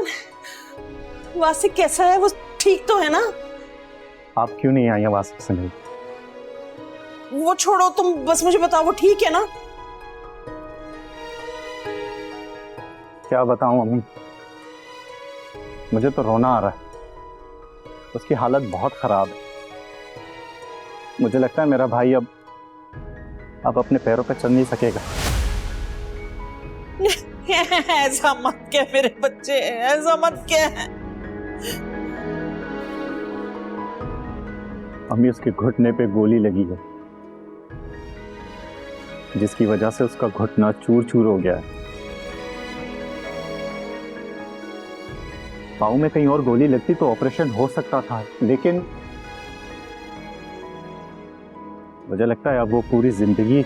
फरहान, वासिक कैसा है? वो ठीक तो है ना? आप क्यों नहीं आई वासिक से मिलने? वो छोड़ो, तुम बस मुझे बताओ वो ठीक है ना? क्या बताऊं अम्मी, मुझे तो रोना आ रहा है। उसकी हालत बहुत खराब है। मुझे लगता है मेरा भाई अब अपने पैरों पर चल नहीं सकेगा। ऐसा मत कह मेरे बच्चे, ऐसा मत कह। अम्मी, उसके घुटने पे गोली लगी है, जिसकी वजह से उसका घुटना चूर चूर हो गया है। पाँव में कहीं और गोली लगती तो ऑपरेशन हो सकता था, लेकिन मुझे लगता है अब वो पूरी जिंदगी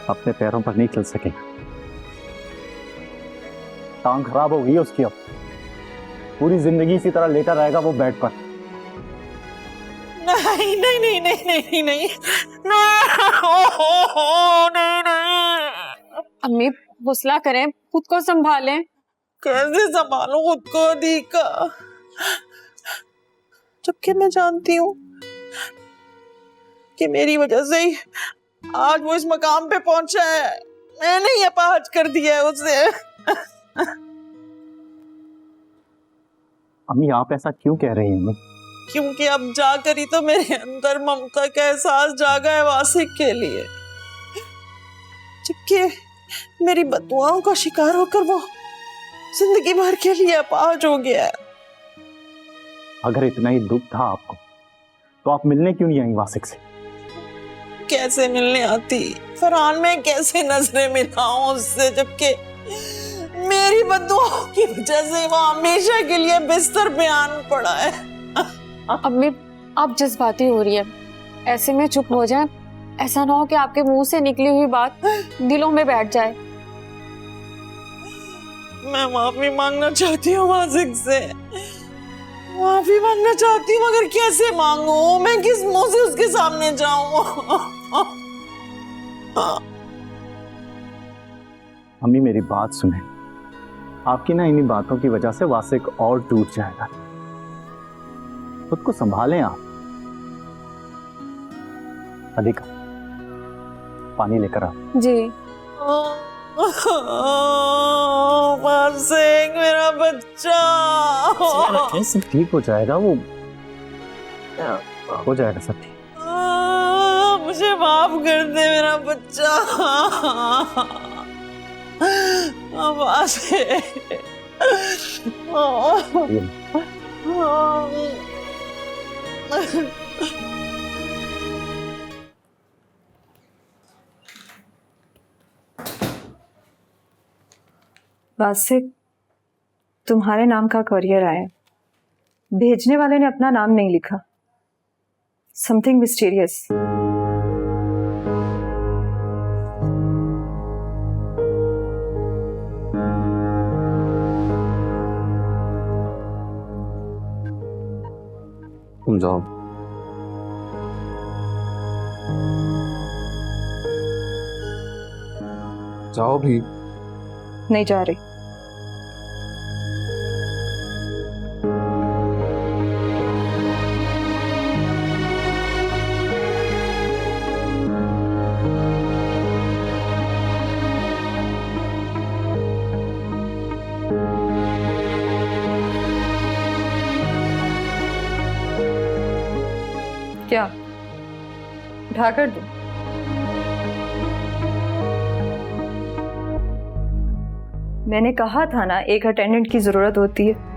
अपने पैरों पर नहीं चल सकेगा। टांग खराब हो गई है उसकी, अब पूरी जिंदगी इसी तरह लेटा रहेगा वो बेड पर। नहीं नहीं नहीं नहीं नहीं नहीं नहीं। अम्मी हौसला करें, खुद को संभालें। कैसे संभालूं खुद को दीका, जबकि मैं जानती हूँ कि मेरी वजह से ही आज वो इस मकाम पे पहुंचा है। मैंने ही अपाहज कर दिया है उसे। अम्मी, आप ऐसा क्यों कह रही हैं? क्योंकि अब जाकर ही तो मेरे अंदर ममता का एहसास जागा है वासिक के लिए, जबकि मेरी बददुआओं का शिकार होकर वो जिंदगी भर के लिए अपाहज हो गया है। अगर इतना ही दुख था आपको तो आप मिलने क्यों नहीं आई वासिक से? कैसे मिलने आती फरहान, मैं कैसे नजरें मिलाऊं उससे, जबकि मेरी बददुआओं की वजह से वो हमेशा के लिए बिस्तर पे आन पड़ा है। अम्मी आप जज्बाती हो रही है, ऐसे में चुप हो जाए। ऐसा ना हो कि आपके मुंह से निकली हुई बात दिलों में बैठ जाए। मैं माफी मांगना चाहती हूँ वासिक से, माफी मांगना चाहती हूँ, मगर कैसे मांगू? मैं किस मुंह से उसके सामने जाऊं? अम्मी, मेरी बात सुने। आपकी ना इन्हीं बातों की वजह से वासिक और टूट जाएगा। खुद को संभालें आप। अधिका, पानी लेकर आओ। जी। वासिक मेरा बच्चा, सब ठीक हो जाएगा, वो हो जाएगा सब ठीक। मुझे माफ कर दे मेरा बच्चा। वासिक, वासिक, तुम्हारे नाम का कोरियर आया। भेजने वाले ने अपना नाम नहीं लिखा। Something mysterious. तुम जाओ। जाओ भी। नहीं जा रही। क्या उठा कर दूं? मैंने कहा था ना, एक अटेंडेंट की जरूरत होती है।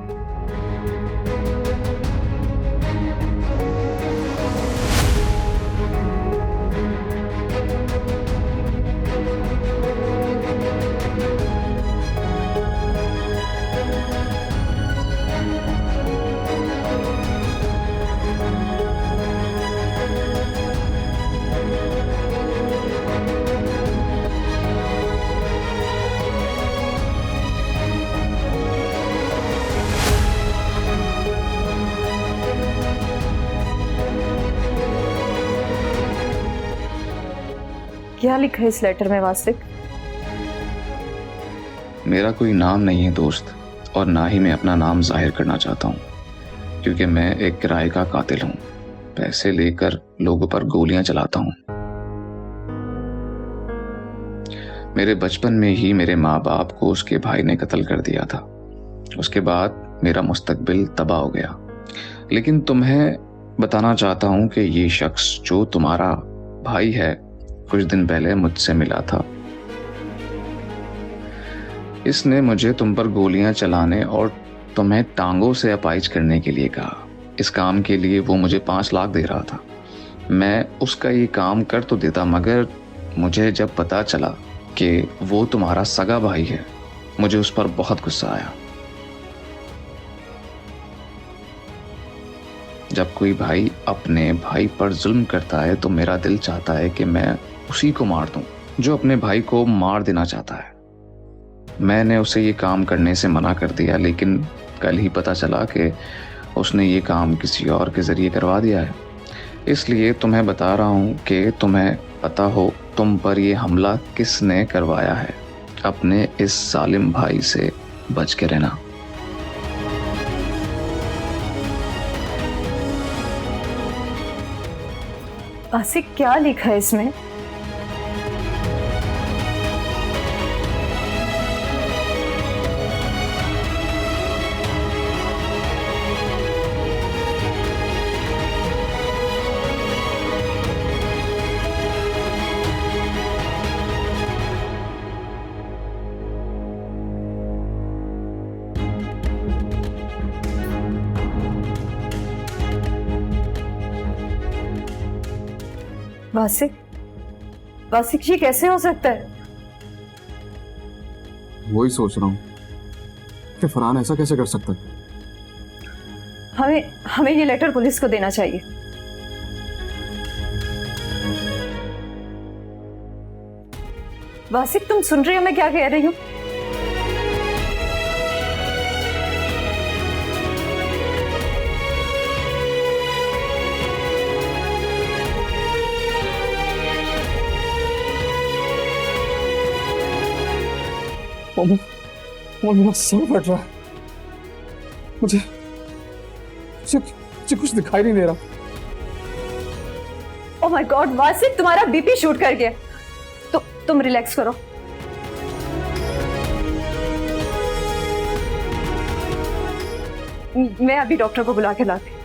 क्या लिखा है इस लेटर में वासिक? मेरा कोई नाम नहीं है दोस्त, और ना ही मैं अपना नाम जाहिर करना चाहता हूँ, क्योंकि मैं एक किराए का कातिल हूँ। पैसे लेकर लोगों पर गोलियां चलाता हूँ। मेरे बचपन में ही मेरे माँ बाप को उसके भाई ने कत्ल कर दिया था। उसके बाद मेरा मुस्तकबिल तबाह हो गया। लेकिन तुम्हें बताना चाहता हूँ कि ये शख्स जो तुम्हारा भाई है, कुछ दिन पहले मुझसे मिला था। इसने मुझे तुम पर गोलियां चलाने और तुम्हें टांगों से अपाइज करने के लिए कहा। इस काम के लिए वो मुझे 5 लाख दे रहा था। मैं उसका ये काम कर तो देता, मगर मुझे जब पता चला कि वो तुम्हारा सगा भाई है, मुझे उस पर बहुत गुस्सा आया। जब कोई भाई अपने भाई पर जुल्म करता है तो मेरा दिल चाहता है कि मैं उसी को मार दूं जो अपने भाई को मार देना चाहता है। मैंने उसे ये काम करने से मना कर दिया, लेकिन कल ही पता चला कि उसने ये काम किसी और के जरिए करवा दिया है। इसलिए तुम्हें बता रहा हूँ कि तुम्हें पता हो तुम पर ये हमला किसने करवाया है। अपने इस जालिम भाई से बच के रहना। आसिक, क्या लिखा है इसमें? वासिक, वासिक, ये कैसे हो सकता है? वही सोच रहा हूँ कि फरहान ऐसा कैसे कर सकता है। हमें हमें ये लेटर पुलिस को देना चाहिए। वासिक, तुम सुन रही हो मैं क्या कह रही हूँ? मेरा सर फट रहा है। मुझे कुछ दिखाई नहीं दे रहा। ओह माय गॉड वासिक, तुम्हारा बीपी शूट कर गया। तुम रिलैक्स करो। मैं अभी डॉक्टर को बुला के लाती हूँ।